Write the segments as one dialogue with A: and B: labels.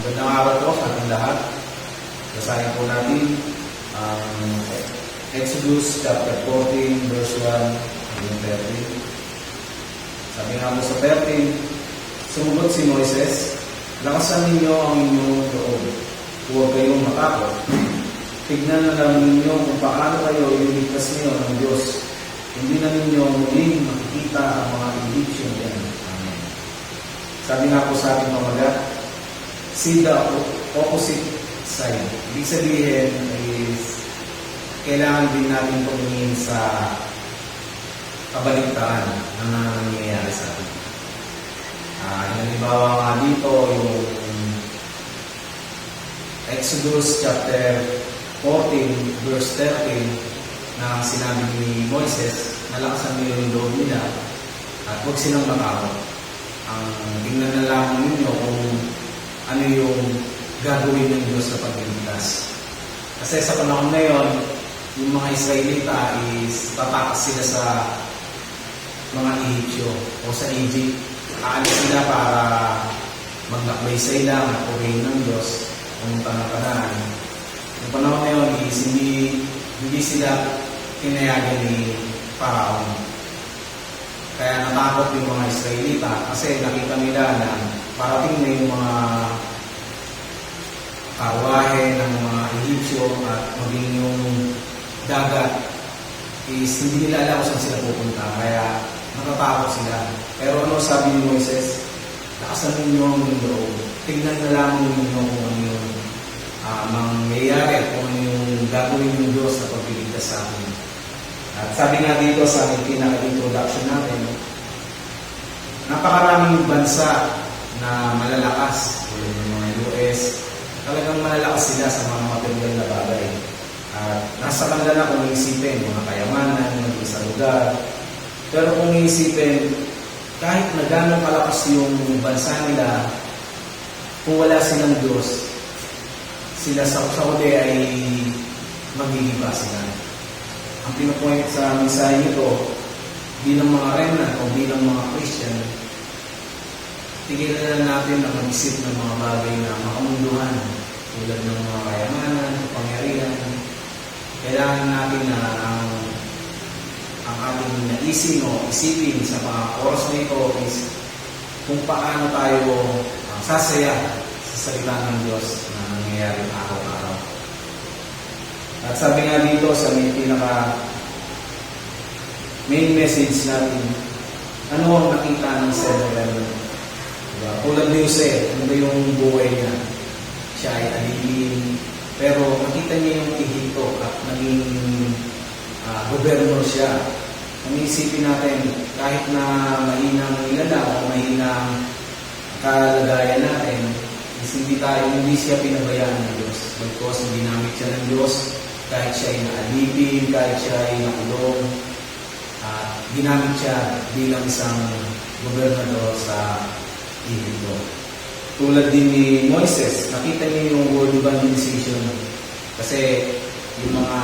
A: Magandang araw po sa ating lahat. Basahin po natin ang Exodus chapter 14 verse 1 hanggang 13. Sabi nga po sa 13, sumugot si Moises, lakasan ninyo ang inyong loob. Huwag kayong matakot. Tignan na lang ninyo kung paano kayo ililigtas niyo ng Diyos. Hindi na ninyo muling makikita ang mga Egyptian yan. Amen. Sabi nga po sa ating pamagat, see the opposite side. Ibig sabihin is kailangan din natin tumingin sa kabaligtaran na nangyayari sa atin. Halimbawa nga dito yung Exodus chapter 14 verse 13 na sinabi ni Moises, nalakasan nila yung loob nila at huwag silang matakot. Ang tingnan na lang ninyo kung ano yung gagawin ng Diyos sa pagliligtas. Kasi sa panahon na yun, yung mga Israelita is tatakas sila sa mga Egyptyo o sa Egypt. Aalis sila para maglakbay sa ilang at purihin ng Diyos pumunta ng Kanaan. Yung panahon na yun is hindi sila pinayagan ni Pharaoh. Kaya natakot yung mga Israelita kasi nakita nila na parating na yung mga karwahe ng mga Egyptyo at maging yung dagat is hindi nila alam kung saan sila pupunta. Kaya natatakot sila. Pero ano sabi ni Moises? Lakasan ninyo ang loob. Tignan na lang ninyo kung ano yung mangyayari, kung ano yung gagawin ng Diyos na pagpiligtas sa amin. At sabi nga dito sa aming pinaka-introduction natin, napakaraming bansa na malalakas, tulad ng mga US, talagang malalakas sila sa mga material na bagay. At nasa kanila na kung iisipin, mga kayamanan, mga sa lugar. Pero kung iisipin, kahit na gano'ng kalakas yung bansa nila, kung wala silang Diyos, sila sa uli ay maghihiba sila. Ang pinupoint sa mensahe nito, bilang mga remnant o bilang mga Christian, tigilan na natin ang mag-isip ng mga bagay na makamunduhan tulad ng mga kayamanan, kapangyarihan. Kailangan natin na ang ating naisip o isipin sa mga oras na ito is kung paano tayo sasaya sa salita ng Diyos na nangyayari araw-araw. At sabi nga dito sa may pinaka main message natin, ano ang nakita ng 7-11? Diba? Tulad ni Jose, ano ba yung buhay niya? Siya ay alipin, pero nakita niya yung Ehipto at naging gobernador siya. Ang isipin natin, kahit na mahinang ilala o mahinang kalagayan natin, hindi siya pinabayaan ng Diyos. Because ginamit siya ng Diyos, kahit siya ay naalipin, kahit siya ay nakulong, ginamit siya bilang isang gobernador sa Ehipto. Tulad din ni Moises, nakita niyo yung word evangelization. Kasi yung mga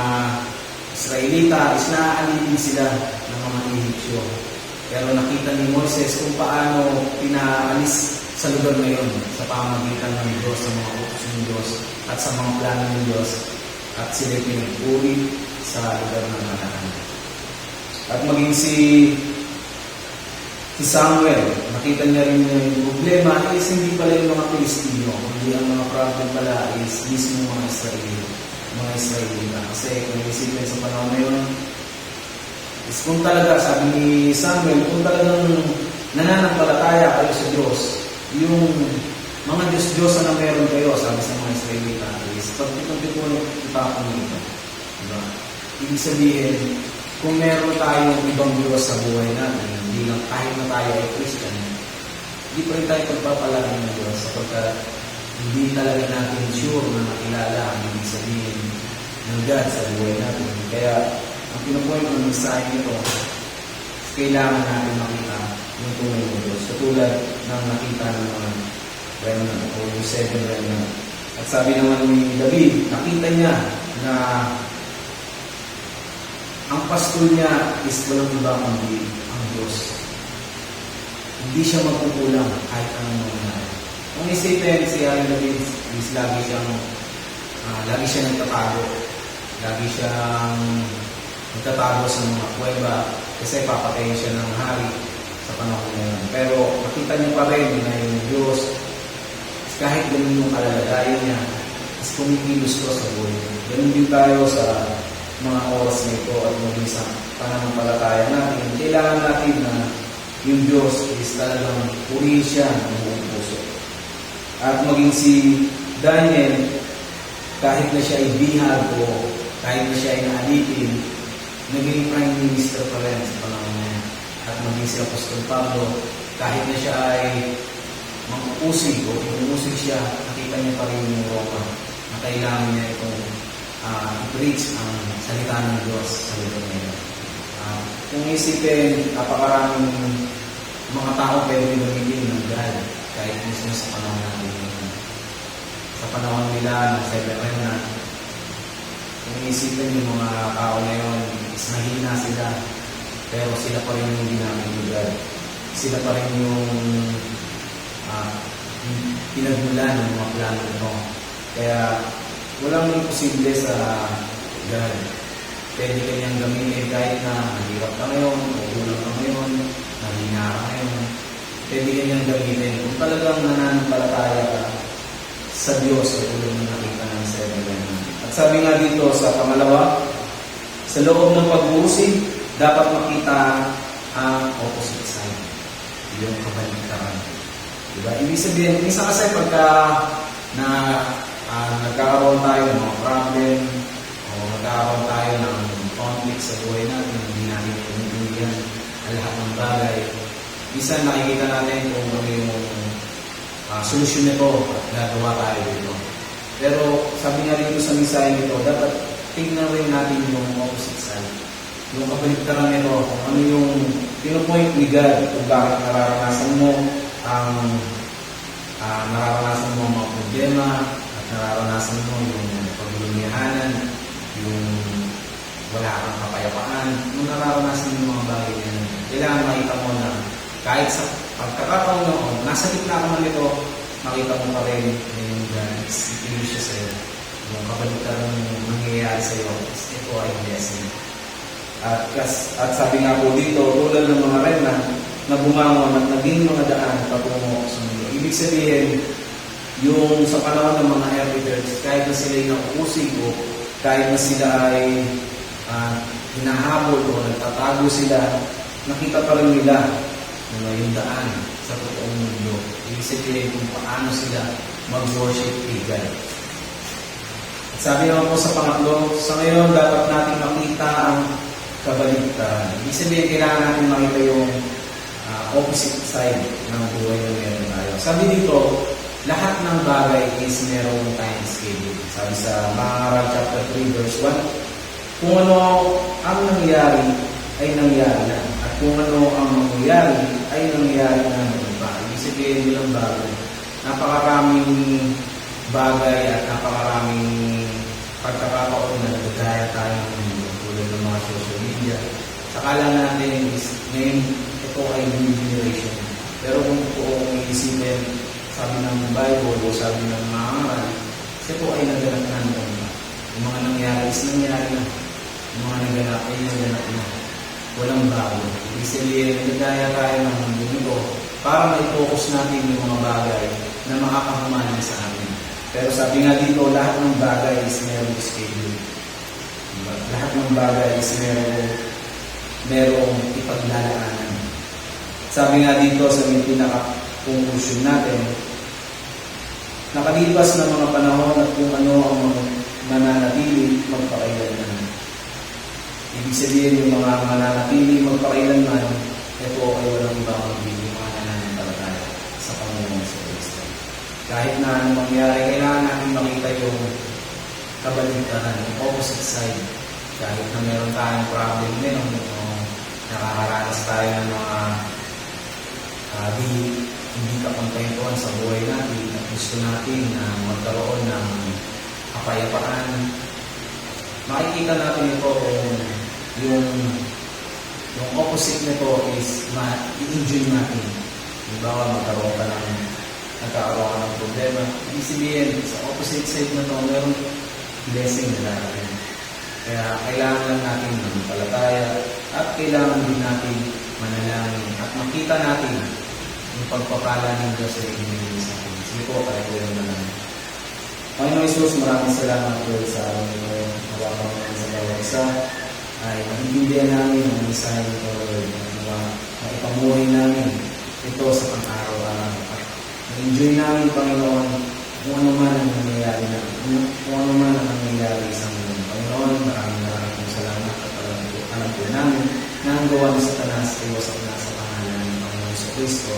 A: Israelita is naaalipin sila ng mga Egyptyo. Pero nakita ni Moises kung paano pinaalis sa lugar na yun sa pamamagitan ng Diyos, sa mga utos ng Diyos at sa mga plano ng Diyos, at sila pinag-uri sa lugar ng Kanaan. At maging si Samuel, nakita niya rin yung problema is hindi pala yung mga Pilistino, hindi ang mga problem pala is mismo mga Israelita. Kasi kung isipin sa panahon na yun, is kung talaga, sabi ni Samuel, kung talagang nananampalataya kayo sa Diyos, yung mga Diyos-Diyosan na meron kayo, sabi sa mga Israelita, is pagtipon-tipon ipapon nito. Diba? Ibig sabihin, kung meron tayong ibang Diyos sa buhay natin, hindi lang kahit na tayo ay Christian, hindi pa rin tayo pagpapalagay ng Diyos sapagkat hindi talaga natin sure na makilala ang ibig sabihin ng God sa buhay natin. Kaya, ang pinupoint ng mensahe nito, kailangan natin makita yung tunay ng Diyos. Katulad ng nakita ng mga remnant o yung 7 remnant. At sabi naman ni David, nakita niya na ang pastol niya is walang iba kundi ang Diyos. Hindi siya magkukulang kahit anong mangyari. Kung isipin, si Aaron David is lagi siya nagtatago. Lagi siyang nagtatago sa mga kuweba kasi papatayin siya ng hari sa panahon na yun. Pero makita niyo pa rin na yung Diyos, kahit ganun yung kalalagayan niya, is kumikilos ko sa buhay niya. Ganun din tayo sa mga oras na ito at maging sa pananampalataya natin. Kailangan natin na yung Diyos is talagang purihin siya ng buong puso. At maging si Daniel, kahit na siya ay bihag o kahit na siya ay naalipin, naging prime minister pa rin sa panahon niya. At maging si Apostol Pablo, kahit na siya ay mag-uusig o inuusig siya, nakita niya pa rin yung Roma na kailangan niya itong i-preach ang salita ng Diyos sa lugar niya. Kung isipin, napakaraming mga tao pwede gamitin ng God kahit mismo sa panahon natin. Sa panahon nila ng Seven Remnant, kung isipin yung mga tao na yun, is mahina sila, pero sila pa rin yung ginamit ng God. Sila pa rin yung pinagmulan ng mga plano nito. Kaya walang imposible sa God. Pwede kanyang gamitin kahit na mahirap ka ngayon, o kulang ka ngayon, nahina ka ngayon. Pwede kanyang gamitin kung talagang nananampalataya ka sa Diyos sa tulong na nakita ng Seven Remnant. At sabi nga dito sa pangalawa, sa loob ng pag-uusig, dapat makita ang opposite side. Yung kabaligtaran. Diba? Ibig sabihin, minsan kasi pagka nagkakaroon tayo ng mga problem o nagkakaroon tayo ng conflict sa buhay natin, hindi natin inuulihan ang lahat ng bagay. Minsan nakikita natin kung ano yung solusyon nito at gagawa tayo dito. Pero sabi nga dito sa mensahe nito, dapat tingnan rin natin yung opposite side. Yung kabaligtaran nito, kung ano yung pinupoint ni God kung bakit nararanasan mo ang mga problema at nararanasan mo yung paglulumihanan, yung wala kang kapayapaan, kung nararanasan mo yung mga bagay na yun. Kailangan makita mo na kahit sa pagkakataon noon, nasa gitna ka man ito, makita mo pa rin na yung God is ipilis siya sa'yo. Yung kabaligtaran yung nangyayari sa'yo, ito ay blessing. At sabi nga po dito, tulad ng mga remnant na bumangon at naging mga daan patungo sa mundo. Ibig sabihin, yung sa panahon ng mga early church, kahit na sila ay nakuusig o kahit na sila ay hinahabol o nagtatago sila, nakita pa rin nila yung daan sa totoong mundo. Ibig sabihin kung paano sila mag-worship kay God. At sabi naman po sa pangatlo, sa ngayon dapat natin makita ang kabaligtaran. Ibig sabihin, kailangan natin makita yung opposite side ng buhay na meron tayo. Sabi dito, lahat ng bagay is merong time schedule. Sabi sa Mga chapter 3 verse 1, kung ano ang nangyari ay nangyari na. At kung ano ang mangyayari ay nangyari na naman pa. Ibig sabihin nilang bagay. Napakaraming bagay at napakaraming pagkakataon na nagagaya tayo ng mundo tulad ng mga social media. Sakala natin is ngayon ito ay new generation. Pero kung iisipin, sabi ng Bible o sabi ng mga aral, ito ay naganap na naman. Yung mga nangyari is nangyari na. Yung mga naganap ay naganap na. Walang bago. Ibig sabihin, nagagaya tayo ng mundo nito para ma-focus natin yung mga bagay na makakahumanan sa amin. Pero sabi nga dito, lahat ng bagay is merong schedule. Diba? Lahat ng bagay is merong ipaglalaanan. Sabi nga dito sa pinaka-conclusion natin, nakalipas ng mga panahon at kung ano ang mananatili magpakailanman. Ibig sabihin yung mga mananatili magpakailanman, ito ay walang ibang yung mga nananampalataya sa Panginoon sa Kristo. Kahit na anong mangyari, kailangan natin makita yung kabaligtaran, yung opposite side. Kahit na meron tayong problem din, nakakaranas tayo ng mga hindi kakontentuhan sa buhay natin at gusto natin na magkaroon ng kapayapaan. Makikita natin ito kung yung opposite nito is i-enjoy natin. Diba, magkaroon ka ng nagkakaroon ka ng problema. Ibig sabihin, sa opposite side na to, merong blessing na darating. Kaya kailangan lang natin magpalataya at kailangan din natin manalangin at makita natin yung pagpapala ng Diyos sa ibinigay sa atin. Sige po, kaya ko yung manalangin. Panginoon Jesus, maraming salamat po sa araw nito. Hawakan mo sa bawat isa ay maintindihan namin ang mensahe nito, Lord. Maipamuhay namin ito sa pang-araw-araw. At ma-enjoy namin, Panginoon, kung ano man ang nangyayari na, kung ano man ang nangyayari sa mundo. Panginoon, maraming salamat at alam po namin na ang gawa ng Satanas ay wasak na sa pangalan ng Panginoon sa Kristo.